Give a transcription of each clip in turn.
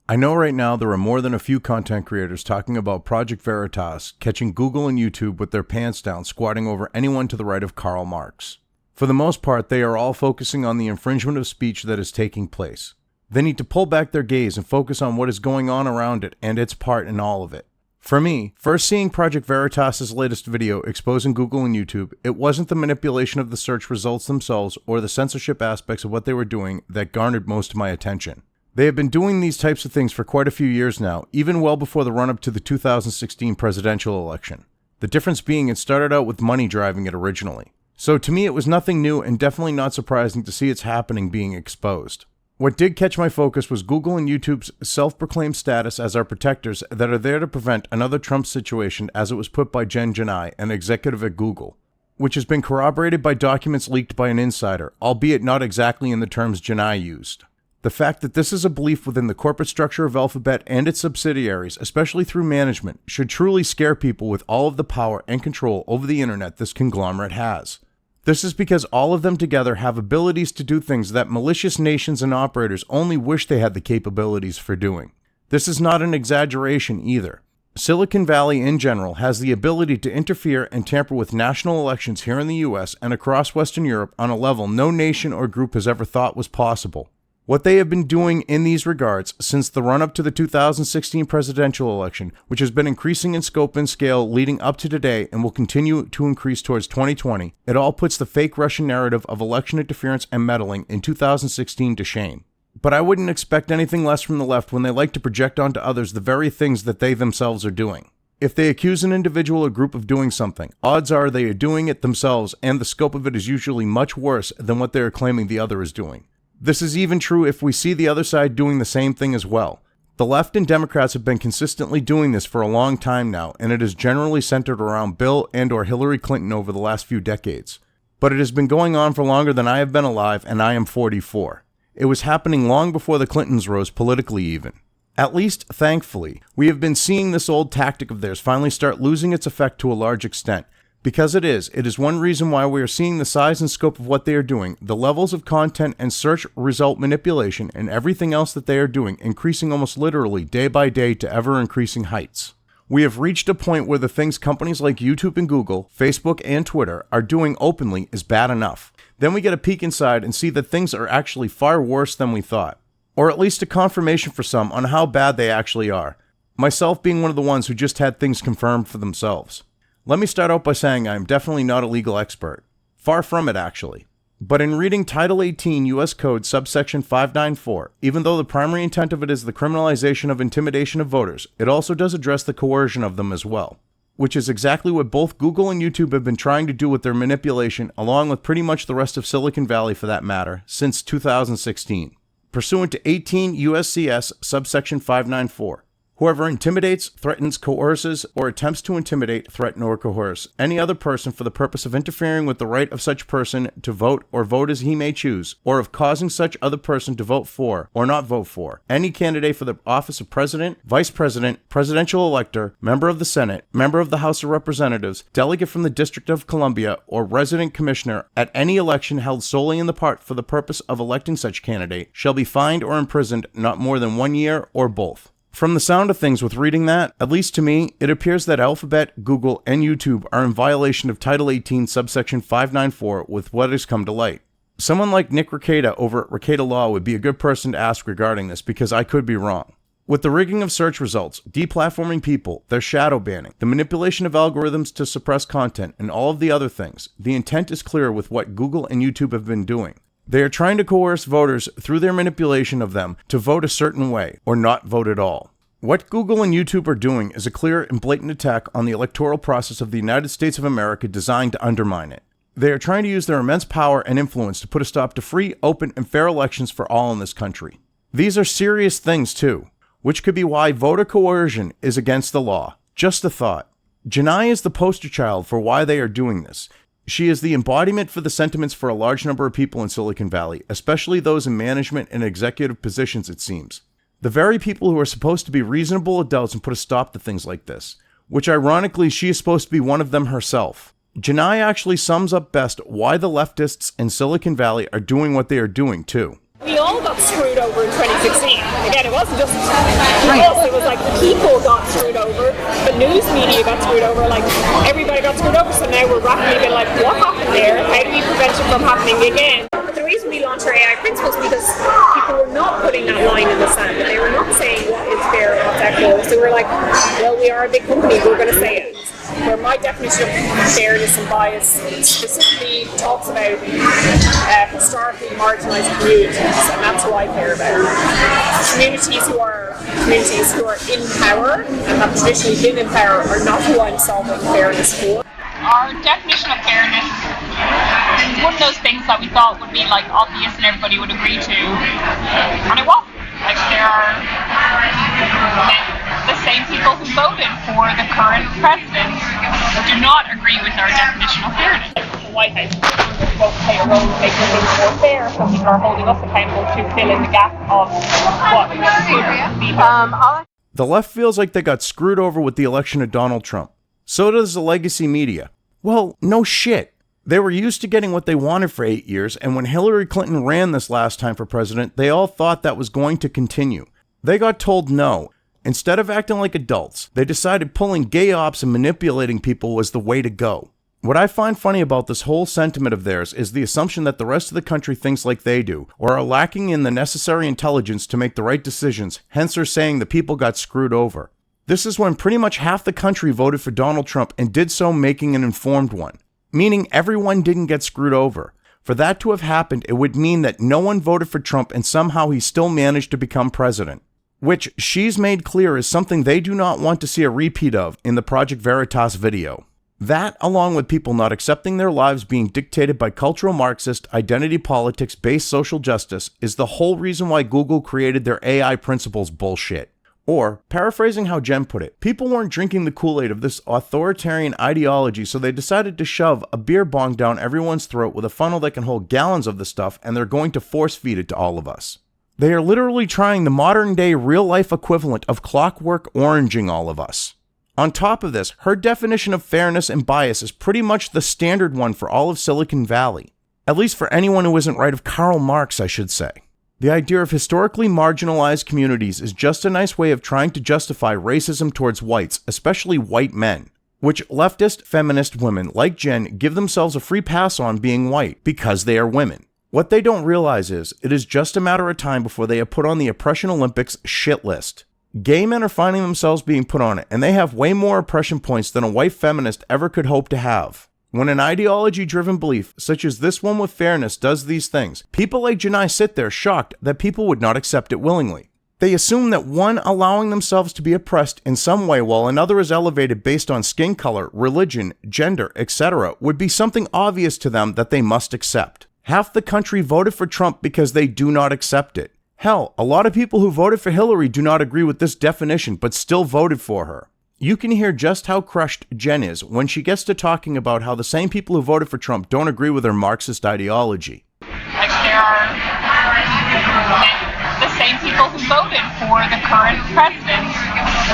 I know right now there are more than a few content creators talking about Project Veritas catching Google and YouTube with their pants down, squatting over anyone to the right of Karl Marx. For the most part, they are all focusing on the infringement of speech that is taking place. They need to pull back their gaze and focus on what is going on around it and its part in all of it. For me, first seeing Project Veritas' latest video exposing Google and YouTube, it wasn't the manipulation of the search results themselves or the censorship aspects of what they were doing that garnered most of my attention. They have been doing these types of things for quite a few years now, even well before the run-up to the 2016 presidential election. The difference being it started out with money driving it originally. So to me it was nothing new and definitely not surprising to see its happening being exposed. What did catch my focus was Google and YouTube's self-proclaimed status as our protectors that are there to prevent another Trump situation as it was put by Jen Janai, an executive at Google, which has been corroborated by documents leaked by an insider, albeit not exactly in the terms Janai used. The fact that this is a belief within the corporate structure of Alphabet and its subsidiaries, especially through management, should truly scare people with all of the power and control over the internet this conglomerate has. This is because all of them together have abilities to do things that malicious nations and operators only wish they had the capabilities for doing. This is not an exaggeration either. Silicon Valley in general has the ability to interfere and tamper with national elections here in the US and across Western Europe on a level no nation or group has ever thought was possible. What they have been doing in these regards since the run-up to the 2016 presidential election, which has been increasing in scope and scale leading up to today and will continue to increase towards 2020, it all puts the fake Russian narrative of election interference and meddling in 2016 to shame. But I wouldn't expect anything less from the left when they like to project onto others the very things that they themselves are doing. If they accuse an individual or group of doing something, odds are they are doing it themselves, and the scope of it is usually much worse than what they are claiming the other is doing. This is even true if we see the other side doing the same thing as well. The left and Democrats have been consistently doing this for a long time now, and it is generally centered around Bill and/or Hillary Clinton over the last few decades. But it has been going on for longer than I have been alive, and I am 44. It was happening long before the Clintons rose politically even. At least, thankfully, we have been seeing this old tactic of theirs finally start losing its effect to a large extent. Because it is one reason why we are seeing the size and scope of what they are doing, the levels of content and search result manipulation and everything else that they are doing increasing almost literally day by day to ever-increasing heights. We have reached a point where the things companies like YouTube and Google, Facebook and Twitter are doing openly is bad enough. Then we get a peek inside and see that things are actually far worse than we thought. Or at least a confirmation for some on how bad they actually are. Myself being one of the ones who just had things confirmed for themselves. Let me start out by saying I am definitely not a legal expert. Far from it, actually. But in reading Title 18 U.S. Code subsection 594, even though the primary intent of it is the criminalization of intimidation of voters, it also does address the coercion of them as well. Which is exactly what both Google and YouTube have been trying to do with their manipulation, along with pretty much the rest of Silicon Valley for that matter, since 2016. Pursuant to 18 U.S.C.S. subsection 594. Whoever intimidates, threatens, coerces, or attempts to intimidate, threaten, or coerce any other person for the purpose of interfering with the right of such person to vote or vote as he may choose, or of causing such other person to vote for or not vote for any candidate for the office of President, Vice President, Presidential Elector, Member of the Senate, Member of the House of Representatives, Delegate from the District of Columbia, or Resident Commissioner at any election held solely in the part for the purpose of electing such candidate, shall be fined or imprisoned not more than 1 year or both. From the sound of things with reading that, at least to me, it appears that Alphabet, Google, and YouTube are in violation of Title 18 subsection 594 with what has come to light. Someone like Nick Rekieta over at Rekieta Law would be a good person to ask regarding this because I could be wrong. With the rigging of search results, deplatforming people, their shadow banning, the manipulation of algorithms to suppress content, and all of the other things, the intent is clear with what Google and YouTube have been doing. They are trying to coerce voters through their manipulation of them to vote a certain way or not vote at all. What Google and YouTube are doing is a clear and blatant attack on the electoral process of the United States of America designed to undermine it. They are trying to use their immense power and influence to put a stop to free, open, and fair elections for all in this country. These are serious things too, which could be why voter coercion is against the law. Just a thought. Janai is the poster child for why they are doing this. She is the embodiment for the sentiments for a large number of people in Silicon Valley, especially those in management and executive positions, it seems. The very people who are supposed to be reasonable adults and put a stop to things like this, which ironically she is supposed to be one of them herself. Janai actually sums up best why the leftists in Silicon Valley are doing what they are doing too. We all all got screwed over in 2016. Again, it wasn't just us, it was like people got screwed over, the news media got screwed over, like everybody got screwed over, so now we're rapidly being like, what happened there? How do we prevent it from happening again? But the reason we launched our AI principles because people were not putting that line in the sand, and they were not saying what is fair and what's equitable, so we're like, well, we are a big company, we're going to say it. Where my definition of fairness and bias specifically talks about historically marginalised communities, and that's who I care about. Communities who are in power and have traditionally been in power are not who I'm solving fairness for. Our definition of fairness is one of those things that we thought would be like obvious and everybody would agree to, and it wasn't. Like there are the same people who voted for the current president do not agree with our definition of fairness. The White House won't play a role in making things more fair, so people are holding us accountable to fill in the gap of what could be fair. The left feels like they got screwed over with the election of Donald Trump. So does the legacy media. Well, no shit. They were used to getting what they wanted for 8 years, and when Hillary Clinton ran this last time for president, they all thought that was going to continue. They got told no. Instead of acting like adults, they decided pulling gay ops and manipulating people was the way to go. What I find funny about this whole sentiment of theirs is the assumption that the rest of the country thinks like they do, or are lacking in the necessary intelligence to make the right decisions, hence they're saying the people got screwed over. This is when pretty much half the country voted for Donald Trump and did so making an informed one. Meaning everyone didn't get screwed over. For that to have happened, it would mean that no one voted for Trump and somehow he still managed to become president. Which she's made clear is something they do not want to see a repeat of in the Project Veritas video. That, along with people not accepting their lives being dictated by cultural Marxist, identity politics-based social justice, is the whole reason why Google created their AI principles bullshit. Or, paraphrasing how Jen put it, people weren't drinking the Kool-Aid of this authoritarian ideology, so they decided to shove a beer bong down everyone's throat with a funnel that can hold gallons of the stuff, and they're going to force feed it to all of us. They are literally trying the modern-day real-life equivalent of clockwork oranging all of us. On top of this, her definition of fairness and bias is pretty much the standard one for all of Silicon Valley. At least for anyone who isn't right of Karl Marx, I should say. The idea of historically marginalized communities is just a nice way of trying to justify racism towards whites, especially white men, which leftist feminist women like Jen give themselves a free pass on being white because they are women. What they don't realize is, it is just a matter of time before they are put on the Oppression Olympics shit list. Gay men are finding themselves being put on it, and they have way more oppression points than a white feminist ever could hope to have. When an ideology-driven belief, such as this one with fairness, does these things, people like Janai sit there shocked that people would not accept it willingly. They assume that one allowing themselves to be oppressed in some way while another is elevated based on skin color, religion, gender, etc. would be something obvious to them that they must accept. Half the country voted for Trump because they do not accept it. Hell, a lot of people who voted for Hillary do not agree with this definition but still voted for her. You can hear just how crushed Jen is when she gets to talking about how the same people who voted for Trump don't agree with her Marxist ideology. Like there are the same people who voted for the current president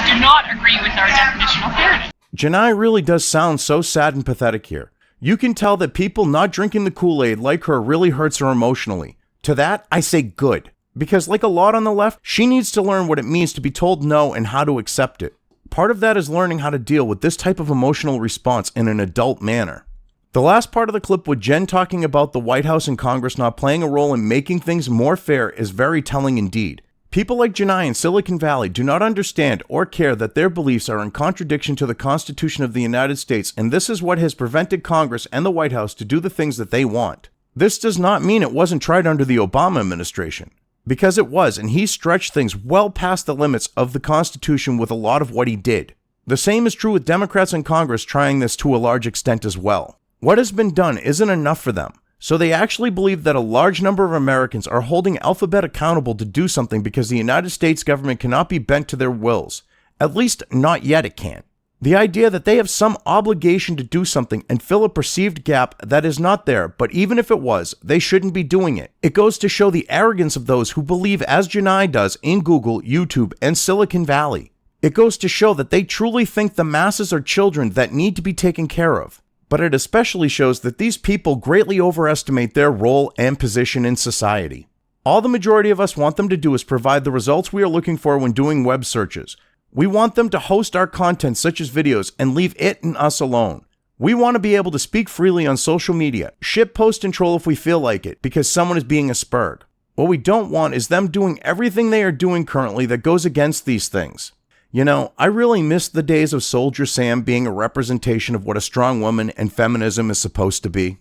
do not agree with our definition of fairness. Janai really does sound so sad and pathetic here. You can tell that people not drinking the Kool-Aid like her really hurts her emotionally. To that, I say good. Because like a lot on the left, she needs to learn what it means to be told no and how to accept it. Part of that is learning how to deal with this type of emotional response in an adult manner. The last part of the clip with Jen talking about the White House and Congress not playing a role in making things more fair is very telling indeed. People like Janai in Silicon Valley do not understand or care that their beliefs are in contradiction to the Constitution of the United States, and this is what has prevented Congress and the White House to do the things that they want. This does not mean it wasn't tried under the Obama administration. Because it was, and he stretched things well past the limits of the Constitution with a lot of what he did. The same is true with Democrats in Congress trying this to a large extent as well. What has been done isn't enough for them, so they actually believe that a large number of Americans are holding Alphabet accountable to do something because the United States government cannot be bent to their wills. At least, not yet it can. The idea that they have some obligation to do something and fill a perceived gap that is not there, but even if it was, they shouldn't be doing it. It goes to show the arrogance of those who believe, as Janai does, in Google, YouTube, and Silicon Valley. It goes to show that they truly think the masses are children that need to be taken care of. But it especially shows that these people greatly overestimate their role and position in society. All the majority of us want them to do is provide the results we are looking for when doing web searches. We want them to host our content such as videos and leave it and us alone. We want to be able to speak freely on social media, shitpost and troll if we feel like it because someone is being a spurg. What we don't want is them doing everything they are doing currently that goes against these things. You know, I really miss the days of Soldier Sam being a representation of what a strong woman and feminism is supposed to be.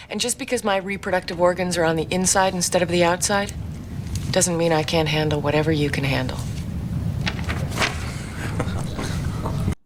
And just because my reproductive organs are on the inside instead of the outside, doesn't mean I can't handle whatever you can handle.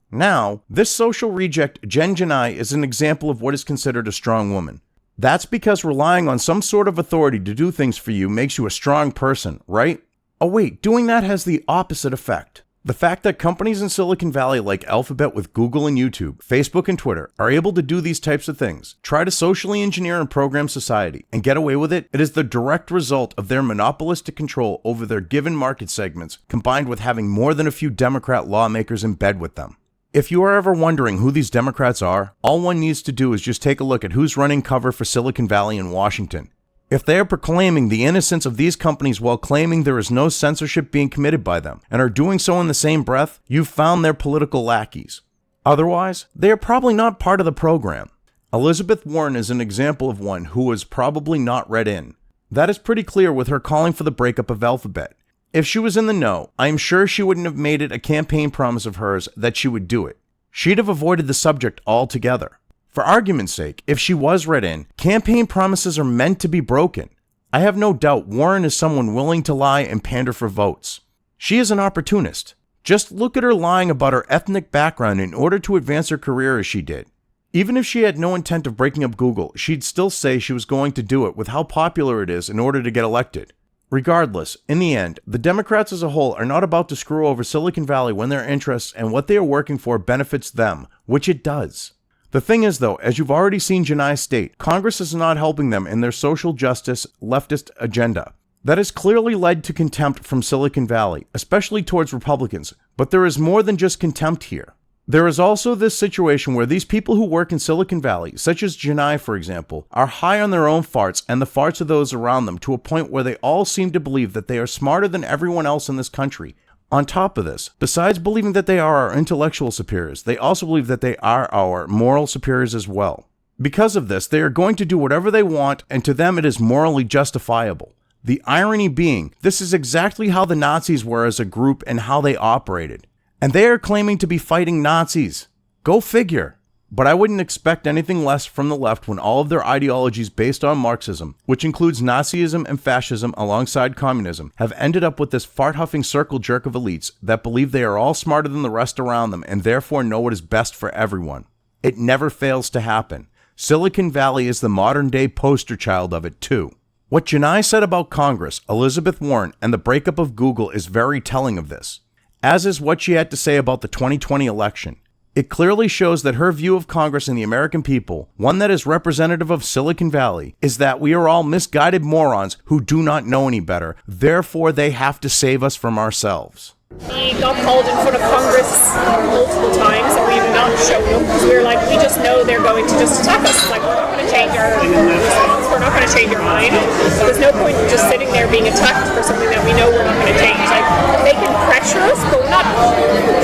Now, this social reject Jen Janai is an example of what is considered a strong woman. That's because relying on some sort of authority to do things for you makes you a strong person, right? Oh wait, doing that has the opposite effect. The fact that companies in Silicon Valley like Alphabet with Google and YouTube, Facebook and Twitter are able to do these types of things, try to socially engineer and program society, and get away with it, it is the direct result of their monopolistic control over their given market segments, combined with having more than a few Democrat lawmakers in bed with them. If you are ever wondering who these Democrats are, all one needs to do is just take a look at who's running cover for Silicon Valley in Washington. If they are proclaiming the innocence of these companies while claiming there is no censorship being committed by them, and are doing so in the same breath, you've found their political lackeys. Otherwise, they are probably not part of the program. Elizabeth Warren is an example of one who was probably not read in. That is pretty clear with her calling for the breakup of Alphabet. If she was in the know, I am sure she wouldn't have made it a campaign promise of hers that she would do it. She'd have avoided the subject altogether. For argument's sake, if she was read in, campaign promises are meant to be broken. I have no doubt Warren is someone willing to lie and pander for votes. She is an opportunist. Just look at her lying about her ethnic background in order to advance her career as she did. Even if she had no intent of breaking up Google, she'd still say she was going to do it with how popular it is in order to get elected. Regardless, in the end, the Democrats as a whole are not about to screw over Silicon Valley when their interests and what they are working for benefits them, which it does. The thing is though, as you've already seen Janai state, Congress is not helping them in their social justice leftist agenda. That has clearly led to contempt from Silicon Valley, especially towards Republicans, but there is more than just contempt here. There is also this situation where these people who work in Silicon Valley, such as Janai for example, are high on their own farts and the farts of those around them to a point where they all seem to believe that they are smarter than everyone else in this country. On top of this, besides believing that they are our intellectual superiors, they also believe that they are our moral superiors as well. Because of this, they are going to do whatever they want, and to them it is morally justifiable. The irony being, this is exactly how the Nazis were as a group and how they operated. And they are claiming to be fighting Nazis. Go figure. But I wouldn't expect anything less from the left when all of their ideologies based on Marxism, which includes Nazism and fascism alongside communism, have ended up with this fart-huffing circle jerk of elites that believe they are all smarter than the rest around them and therefore know what is best for everyone. It never fails to happen. Silicon Valley is the modern-day poster child of it too. What Janai said about Congress, Elizabeth Warren, and the breakup of Google is very telling of this, as is what she had to say about the 2020 election. It clearly shows that her view of Congress and the American people, one that is representative of Silicon Valley, is that we are all misguided morons who do not know any better, therefore they have to save us from ourselves. We got called in front of Congress multiple times and we've not shown up because we were like, we just know they're going to just attack us. Like, we're not going to change our response, we're not going to change our mind. There's no point in just sitting there being attacked for something that we know we're not going to change. Like, they can pressure us, but we're not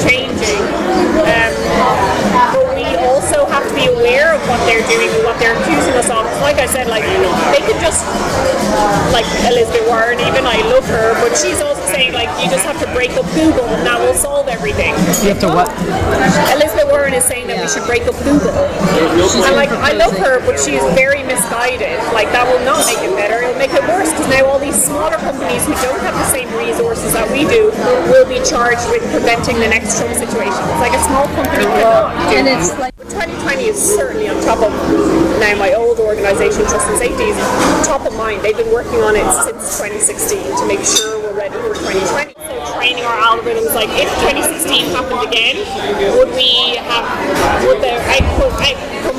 changing. But we also have to be aware of what they're doing and what they're accusing us of. Like I said, like, they could just, like Elizabeth Warren, even I love her, but she's also saying, like, you just have to break up Google and that will solve everything. You have to what? Elizabeth Warren is saying that we should break up Google. And like, I love her, but she's very misguided. Like, that will not make it better. It'll make it worse because now all these smaller companies who don't have the same resources that we do will be charged with preventing the next Trump situation. It's like a small company cannot do. And it's like 2020 is certainly on top of now my old organisation, Trust and Safety, is top of mind. They've been working on it since 2016 to make sure we're ready for 2020. So training our algorithms, like if 2016 happened again, would the outcome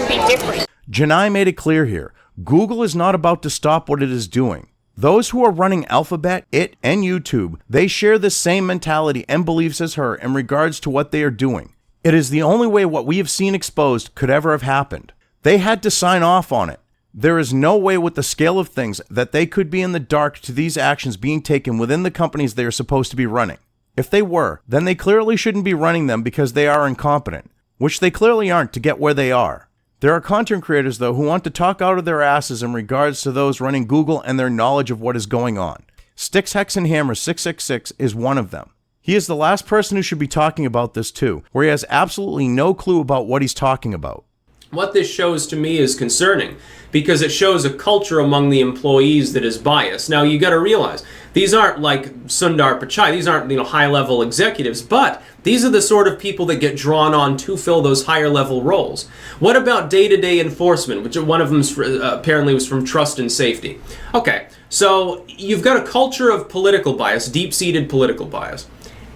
be different? Janai made it clear here. Google is not about to stop what it is doing. Those who are running Alphabet, it, and YouTube, they share the same mentality and beliefs as her in regards to what they are doing. It is the only way what we have seen exposed could ever have happened. They had to sign off on it. There is no way with the scale of things that they could be in the dark to these actions being taken within the companies they are supposed to be running. If they were, then they clearly shouldn't be running them because they are incompetent, which they clearly aren't to get where they are. There are content creators, though, who want to talk out of their asses in regards to those running Google and their knowledge of what is going on. Sticks, Hex, and Hammer 666 is one of them. He is the last person who should be talking about this too, where he has absolutely no clue about what he's talking about. What this shows to me is concerning, because it shows a culture among the employees that is biased. Now, you got to realize, these aren't like Sundar Pichai, these aren't high-level executives, but these are the sort of people that get drawn on to fill those higher-level roles. What about day-to-day enforcement, which one of them apparently was from Trust and Safety? Okay, so you've got a culture of political bias, deep-seated political bias.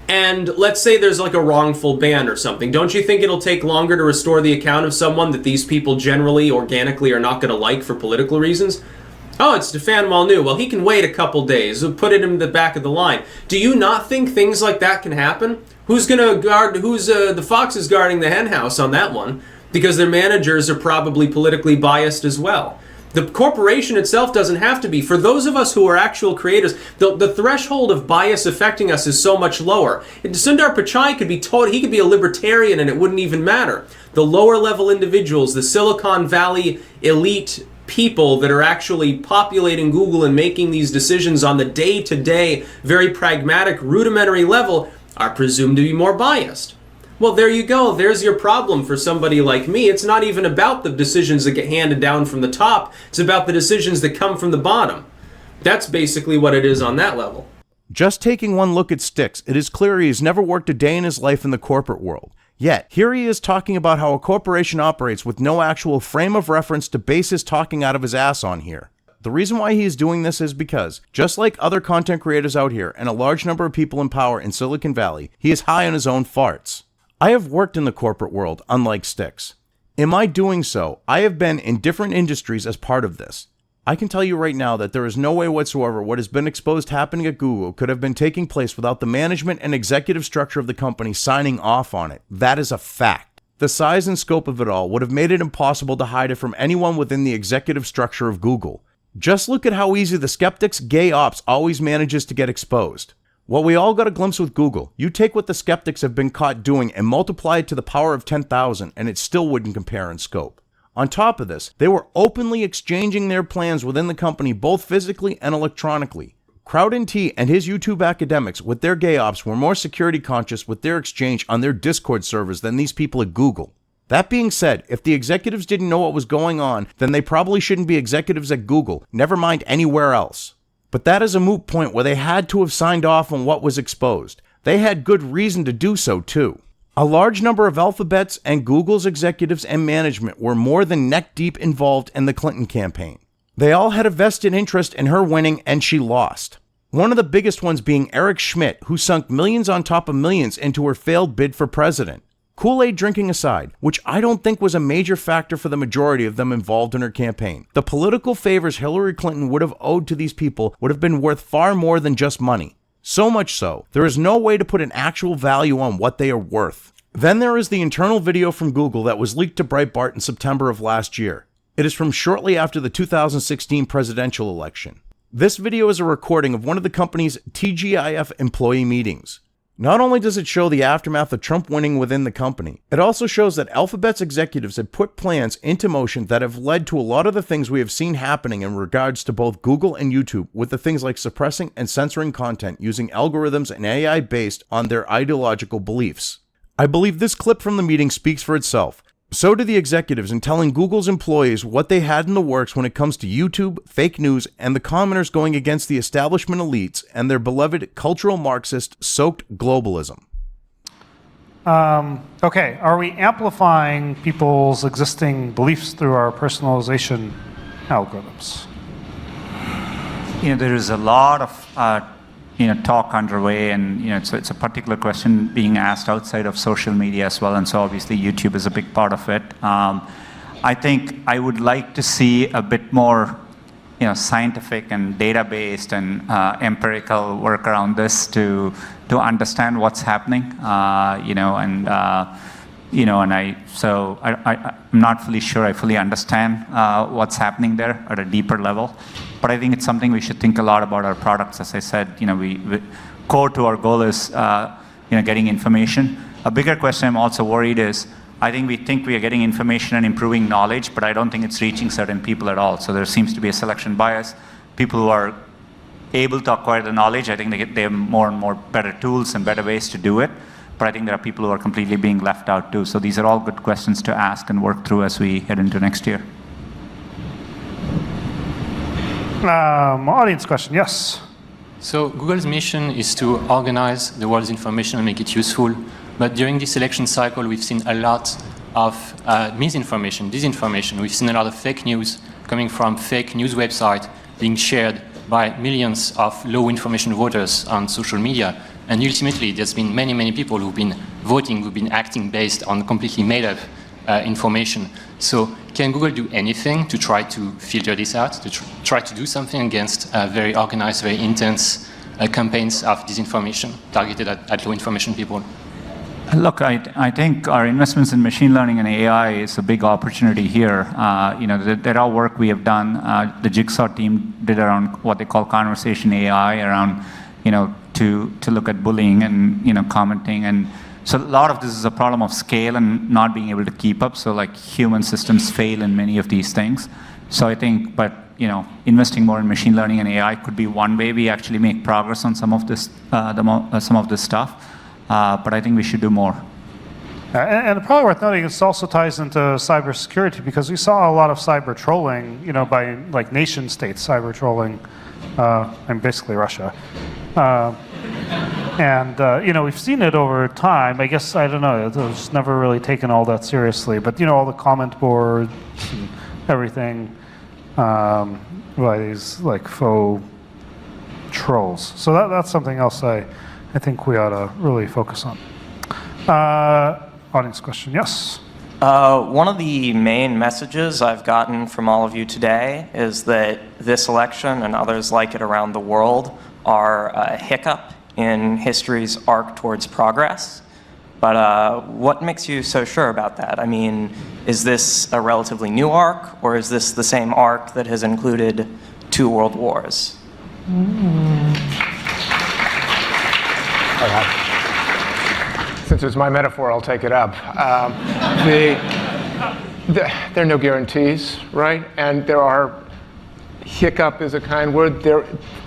And let's say there's like a wrongful ban or something. Don't you think it'll take longer to restore the account of someone that these people generally, organically, are not going to like for political reasons? Oh, it's Stefan Molyneux. Well, he can wait a couple days. We'll put it in the back of the line. Do you not think things like that can happen? Who's going to guard, the fox is guarding the hen house on that one? Because their managers are probably politically biased as well. The corporation itself doesn't have to be. For those of us who are actual creators, the threshold of bias affecting us is so much lower. Sundar Pichai could be told he could be a libertarian and it wouldn't even matter. The lower level individuals, the Silicon Valley elite people that are actually populating Google and making these decisions on the day-to-day, very pragmatic, rudimentary level are presumed to be more biased. Well, there you go. There's your problem for somebody like me. It's not even about the decisions that get handed down from the top. It's about the decisions that come from the bottom. That's basically what it is on that level. Just taking one look at Sticks, it is clear he has never worked a day in his life in the corporate world. Yet, here he is talking about how a corporation operates with no actual frame of reference to base his talking out of his ass on here. The reason why he is doing this is because, just like other content creators out here and a large number of people in power in Silicon Valley, he is high on his own farts. I have worked in the corporate world, unlike Sticks. In my doing so, I have been in different industries as part of this. I can tell you right now that there is no way whatsoever what has been exposed happening at Google could have been taking place without the management and executive structure of the company signing off on it. That is a fact. The size and scope of it all would have made it impossible to hide it from anyone within the executive structure of Google. Just look at how easy the skeptics' gay ops always manages to get exposed. Well, we all got a glimpse with Google. You take what the skeptics have been caught doing and multiply it to the power of 10,000, and it still wouldn't compare in scope. On top of this, they were openly exchanging their plans within the company both physically and electronically. Crowden T and his YouTube academics with their gay ops were more security conscious with their exchange on their Discord servers than these people at Google. That being said, if the executives didn't know what was going on, then they probably shouldn't be executives at Google, never mind anywhere else. But that is a moot point where they had to have signed off on what was exposed. They had good reason to do so too. A large number of Alphabet's and Google's executives and management were more than neck deep involved in the Clinton campaign. They all had a vested interest in her winning, and she lost. One of the biggest ones being Eric Schmidt, who sunk millions on top of millions into her failed bid for president. Kool-Aid drinking aside, which I don't think was a major factor for the majority of them involved in her campaign, the political favors Hillary Clinton would have owed to these people would have been worth far more than just money. So much so, there is no way to put an actual value on what they are worth. Then there is the internal video from Google that was leaked to Breitbart in September of last year. It is from shortly after the 2016 presidential election. This video is a recording of one of the company's TGIF employee meetings. Not only does it show the aftermath of Trump winning within the company, it also shows that Alphabet's executives had put plans into motion that have led to a lot of the things we have seen happening in regards to both Google and YouTube, with the things like suppressing and censoring content using algorithms and AI based on their ideological beliefs. I believe this clip from the meeting speaks for itself. So do the executives in telling Google's employees what they had in the works when it comes to YouTube, fake news, and the commoners going against the establishment elites and their beloved cultural Marxist-soaked globalism. Okay, are we amplifying people's existing beliefs through our personalization algorithms? There is a lot of talk underway, and it's a particular question being asked outside of social media as well, and so obviously YouTube is a big part of it. I think I would like to see a bit more scientific and data-based and empirical work around this to understand what's happening, and I'm not fully sure I fully understand what's happening there at a deeper level. But I think it's something we should think a lot about our products. As I said, we core to our goal is getting information. A bigger question I'm also worried is, I think we are getting information and improving knowledge, but I don't think it's reaching certain people at all. So there seems to be a selection bias. People who are able to acquire the knowledge, I think they have more and more better tools and better ways to do it. But I think there are people who are completely being left out too. So these are all good questions to ask and work through as we head into next year. Audience question, yes. So Google's mission is to organize the world's information and make it useful. But during this election cycle, we've seen a lot of misinformation, disinformation. We've seen a lot of fake news coming from fake news websites being shared by millions of low information voters on social media. And ultimately, there's been many, many people who've been voting, who've been acting based on completely made up information. So can Google do anything to try to filter this out, to try to do something against very organized, very intense campaigns of disinformation targeted at low information people? Look, I think our investments in machine learning and AI is a big opportunity here. There are work we have done. The Jigsaw team did around what they call conversation AI, around to look at bullying and commenting. And so a lot of this is a problem of scale and not being able to keep up. So like human systems fail in many of these things. So I think, but investing more in machine learning and AI could be one way we actually make progress on some of this stuff. But I think we should do more. And probably worth noting, this also ties into cybersecurity, because we saw a lot of cyber trolling, by like nation states cyber trolling, and basically Russia. We've seen it over time. I guess, I don't know, it was never really taken all that seriously. But, all the comment boards and everything by these like faux trolls. So that's something else I think we ought to really focus on. Audience question, yes? One of the main messages I've gotten from all of you today is that this election and others like it around the world are a hiccup in history's arc towards progress. But what makes you so sure about that? I mean, is this a relatively new arc, or is this the same arc that has included 2 world wars? Since it's my metaphor, I'll take it up. There are no guarantees, right? And there are, hiccup is a kind word.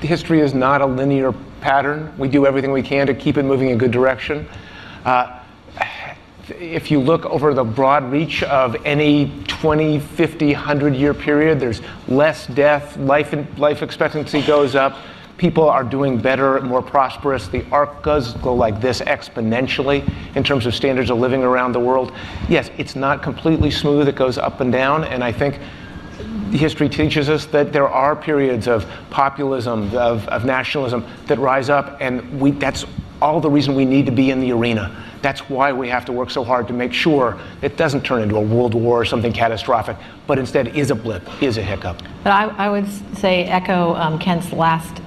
History is not a linear pattern. We do everything we can to keep it moving in a good direction. If you look over the broad reach of any 20, 50, 100-year period, there's less death, life expectancy goes up, people are doing better, more prosperous. The arc does go like this exponentially in terms of standards of living around the world. Yes, it's not completely smooth. It goes up and down. And I think history teaches us that there are periods of populism, of nationalism that rise up. And that's all the reason we need to be in the arena. That's why we have to work so hard to make sure it doesn't turn into a world war or something catastrophic, but instead is a blip, is a hiccup. But I would say echo Ken's last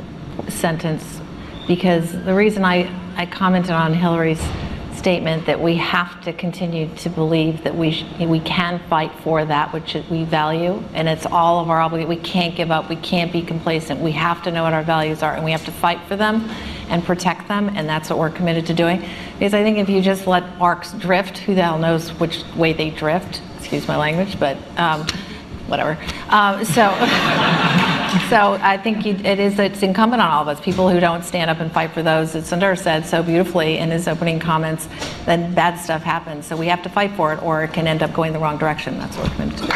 sentence, because the reason I commented on Hillary's statement that we have to continue to believe that we can fight for that which we value, and it's all of our obligation. We can't give up, we can't be complacent, we have to know what our values are, and we have to fight for them and protect them, and that's what we're committed to doing. Because I think if you just let arcs drift, who the hell knows which way they drift, excuse my language, but whatever. So I think it's incumbent on all of us, people who don't stand up and fight for those, as Sundar said so beautifully in his opening comments, then bad stuff happens. So we have to fight for it, or it can end up going the wrong direction. That's what we're committed to do.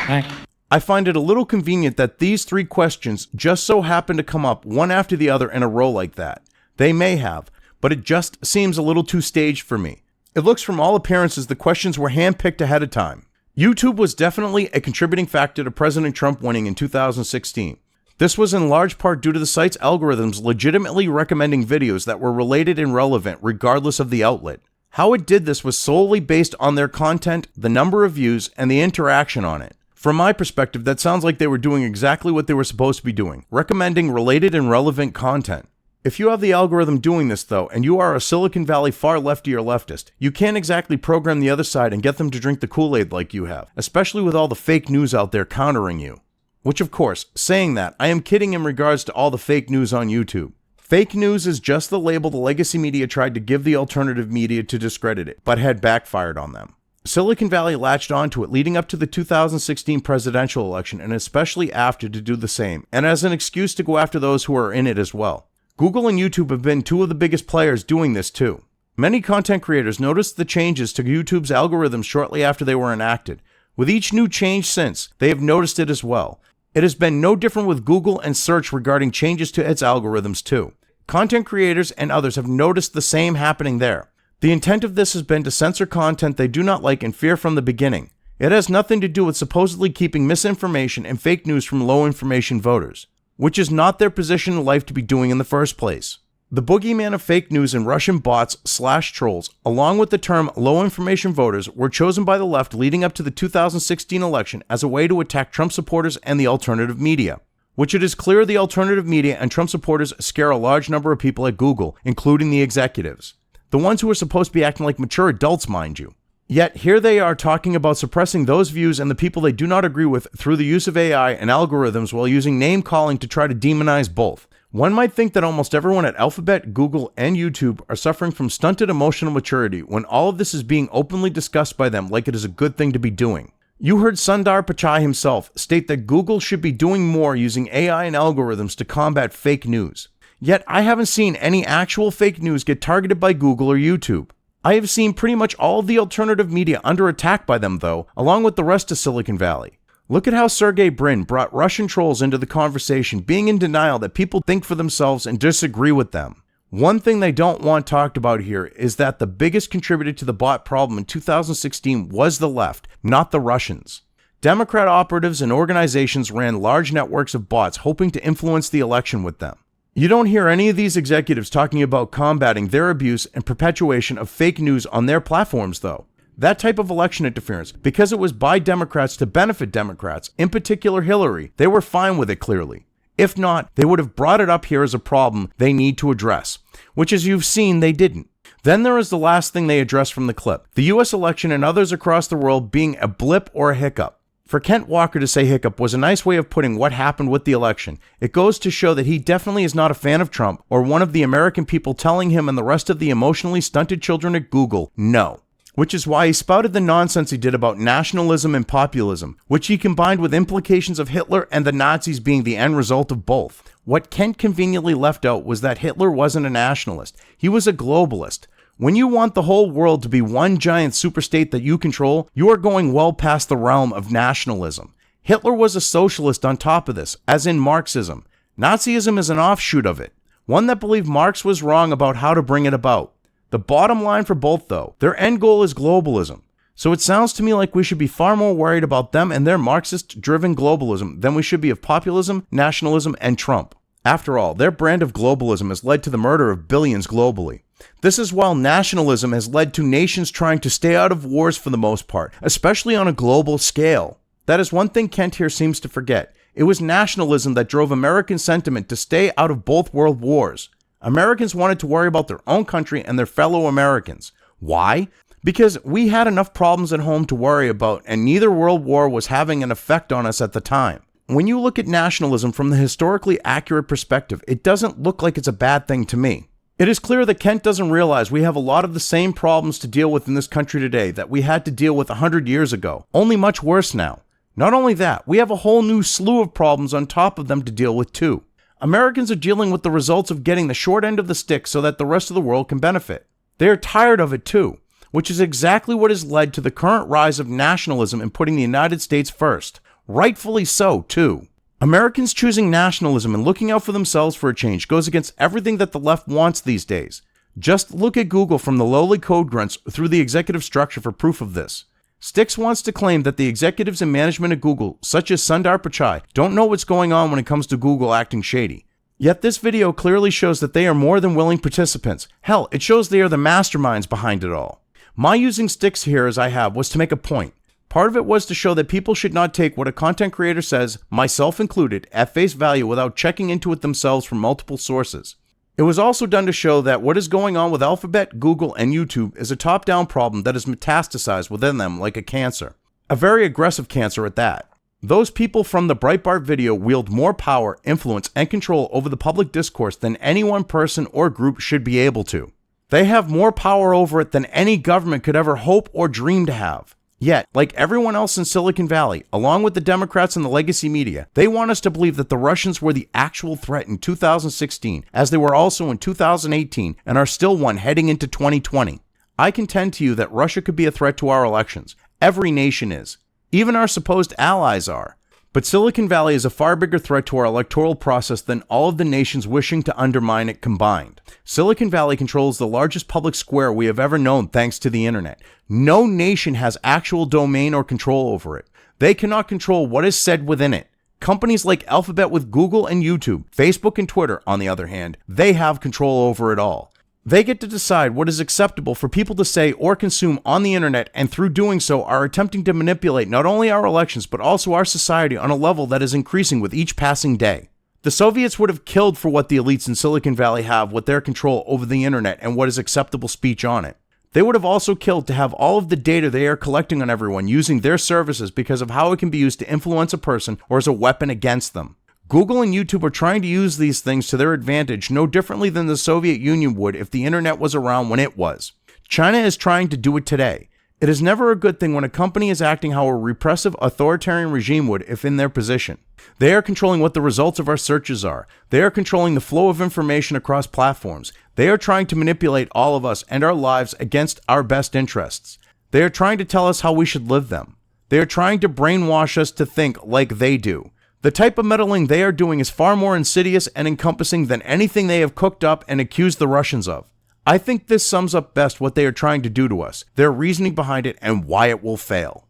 I find it a little convenient that these 3 questions just so happen to come up one after the other in a row like that. They may have, but it just seems a little too staged for me. It looks from all appearances the questions were handpicked ahead of time. YouTube was definitely a contributing factor to President Trump winning in 2016. This was in large part due to the site's algorithms legitimately recommending videos that were related and relevant regardless of the outlet. How it did this was solely based on their content, the number of views, and the interaction on it. From my perspective, that sounds like they were doing exactly what they were supposed to be doing, recommending related and relevant content. If you have the algorithm doing this, though, and you are a Silicon Valley far lefty or leftist, you can't exactly program the other side and get them to drink the Kool-Aid like you have, especially with all the fake news out there countering you. Which, of course, saying that, I am kidding in regards to all the fake news on YouTube. Fake news is just the label the legacy media tried to give the alternative media to discredit it, but had backfired on them. Silicon Valley latched onto it leading up to the 2016 presidential election, and especially after, to do the same, and as an excuse to go after those who are in it as well. Google and YouTube have been two of the biggest players doing this too. Many content creators noticed the changes to YouTube's algorithms shortly after they were enacted. With each new change since, they have noticed it as well. It has been no different with Google and search regarding changes to its algorithms too. Content creators and others have noticed the same happening there. The intent of this has been to censor content they do not like and fear from the beginning. It has nothing to do with supposedly keeping misinformation and fake news from low information voters, which is not their position in life to be doing in the first place. The boogeyman of fake news and Russian bots/trolls, along with the term low information voters, were chosen by the left leading up to the 2016 election as a way to attack Trump supporters and the alternative media, which it is clear the alternative media and Trump supporters scare a large number of people at Google, including the executives. The ones who are supposed to be acting like mature adults, mind you. Yet here they are talking about suppressing those views and the people they do not agree with through the use of AI and algorithms while using name-calling to try to demonize both. One might think that almost everyone at Alphabet, Google, and YouTube are suffering from stunted emotional maturity when all of this is being openly discussed by them like it is a good thing to be doing. You heard Sundar Pichai himself state that Google should be doing more using AI and algorithms to combat fake news. Yet I haven't seen any actual fake news get targeted by Google or YouTube. I have seen pretty much all of the alternative media under attack by them though, along with the rest of Silicon Valley. Look at how Sergey Brin brought Russian trolls into the conversation, being in denial that people think for themselves and disagree with them. One thing they don't want talked about here is that the biggest contributor to the bot problem in 2016 was the left, not the Russians. Democrat operatives and organizations ran large networks of bots hoping to influence the election with them. You don't hear any of these executives talking about combating their abuse and perpetuation of fake news on their platforms, though. That type of election interference, because it was by Democrats to benefit Democrats, in particular Hillary, they were fine with it clearly. If not, they would have brought it up here as a problem they need to address, which as you've seen, they didn't. Then there is the last thing they addressed from the clip, the US election and others across the world being a blip or a hiccup. For Kent Walker to say hiccup was a nice way of putting what happened with the election. It goes to show that he definitely is not a fan of Trump or one of the American people telling him and the rest of the emotionally stunted children at Google, no. Which is why he spouted the nonsense he did about nationalism and populism, which he combined with implications of Hitler and the Nazis being the end result of both. What Kent conveniently left out was that Hitler wasn't a nationalist. He was a globalist. When you want the whole world to be one giant superstate that you control, you are going well past the realm of nationalism. Hitler was a socialist on top of this, as in Marxism. Nazism is an offshoot of it, one that believed Marx was wrong about how to bring it about. The bottom line for both, though, their end goal is globalism. So it sounds to me like we should be far more worried about them and their Marxist-driven globalism than we should be of populism, nationalism, and Trump. After all, their brand of globalism has led to the murder of billions globally. This is while nationalism has led to nations trying to stay out of wars for the most part, especially on a global scale. That is one thing Kent here seems to forget. It was nationalism that drove American sentiment to stay out of both world wars. Americans wanted to worry about their own country and their fellow Americans. Why? Because we had enough problems at home to worry about, and neither world war was having an effect on us at the time. When you look at nationalism from the historically accurate perspective, it doesn't look like it's a bad thing to me. It is clear that Kent doesn't realize we have a lot of the same problems to deal with in this country today that we had to deal with 100 years ago, only much worse now. Not only that, we have a whole new slew of problems on top of them to deal with too. Americans are dealing with the results of getting the short end of the stick so that the rest of the world can benefit. They are tired of it too, which is exactly what has led to the current rise of nationalism and putting the United States first. Rightfully so too. Americans choosing nationalism and looking out for themselves for a change goes against everything that the left wants these days. Just look at Google from the lowly code grunts through the executive structure for proof of this. Styx wants to claim that the executives and management at Google, such as Sundar Pichai, don't know what's going on when it comes to Google acting shady. Yet this video clearly shows that they are more than willing participants. Hell, it shows they are the masterminds behind it all. My using Styx here as I have was to make a point. Part of it was to show that people should not take what a content creator says, myself included, at face value without checking into it themselves from multiple sources. It was also done to show that what is going on with Alphabet, Google, and YouTube is a top-down problem that is metastasized within them like a cancer. A very aggressive cancer at that. Those people from the Breitbart video wield more power, influence, and control over the public discourse than any one person or group should be able to. They have more power over it than any government could ever hope or dream to have. Yet, like everyone else in Silicon Valley, along with the Democrats and the legacy media, they want us to believe that the Russians were the actual threat in 2016, as they were also in 2018, and are still one heading into 2020. I contend to you that Russia could be a threat to our elections. Every nation is. Even our supposed allies are. But Silicon Valley is a far bigger threat to our electoral process than all of the nations wishing to undermine it combined. Silicon Valley controls the largest public square we have ever known thanks to the internet. No nation has actual domain or control over it. They cannot control what is said within it. Companies like Alphabet with Google and YouTube, Facebook and Twitter, on the other hand, they have control over it all. They get to decide what is acceptable for people to say or consume on the internet, and through doing so are attempting to manipulate not only our elections but also our society on a level that is increasing with each passing day. The Soviets would have killed for what the elites in Silicon Valley have with their control over the internet and what is acceptable speech on it. They would have also killed to have all of the data they are collecting on everyone using their services because of how it can be used to influence a person or as a weapon against them. Google and YouTube are trying to use these things to their advantage no differently than the Soviet Union would if the internet was around when it was. China is trying to do it today. It is never a good thing when a company is acting how a repressive authoritarian regime would if in their position. They are controlling what the results of our searches are. They are controlling the flow of information across platforms. They are trying to manipulate all of us and our lives against our best interests. They are trying to tell us how we should live them. They are trying to brainwash us to think like they do. The type of meddling they are doing is far more insidious and encompassing than anything they have cooked up and accused the Russians of. I think this sums up best what they are trying to do to us, their reasoning behind it, and why it will fail.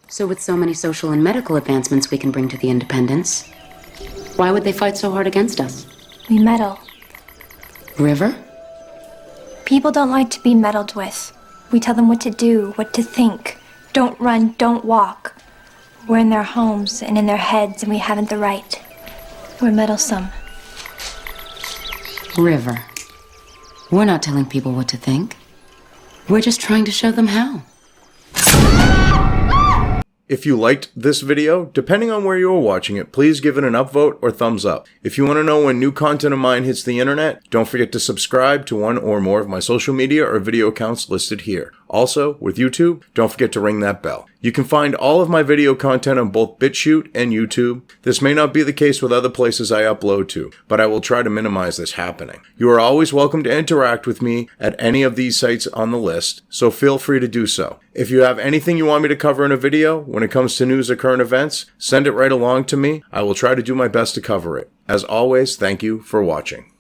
So with so many social and medical advancements we can bring to the independents, why would they fight so hard against us? We meddle. River? People don't like to be meddled with. We tell them what to do, what to think. Don't run, don't walk. We're in their homes and in their heads, and we haven't the right. We're meddlesome. River. We're not telling people what to think. We're just trying to show them how. If you liked this video, depending on where you are watching it, please give it an upvote or thumbs up. If you want to know when new content of mine hits the internet, don't forget to subscribe to one or more of my social media or video accounts listed here. Also, with YouTube, don't forget to ring that bell. You can find all of my video content on both BitChute and YouTube. This may not be the case with other places I upload to, but I will try to minimize this happening. You are always welcome to interact with me at any of these sites on the list, so feel free to do so. If you have anything you want me to cover in a video, when it comes to news or current events, send it right along to me. I will try to do my best to cover it. As always, thank you for watching.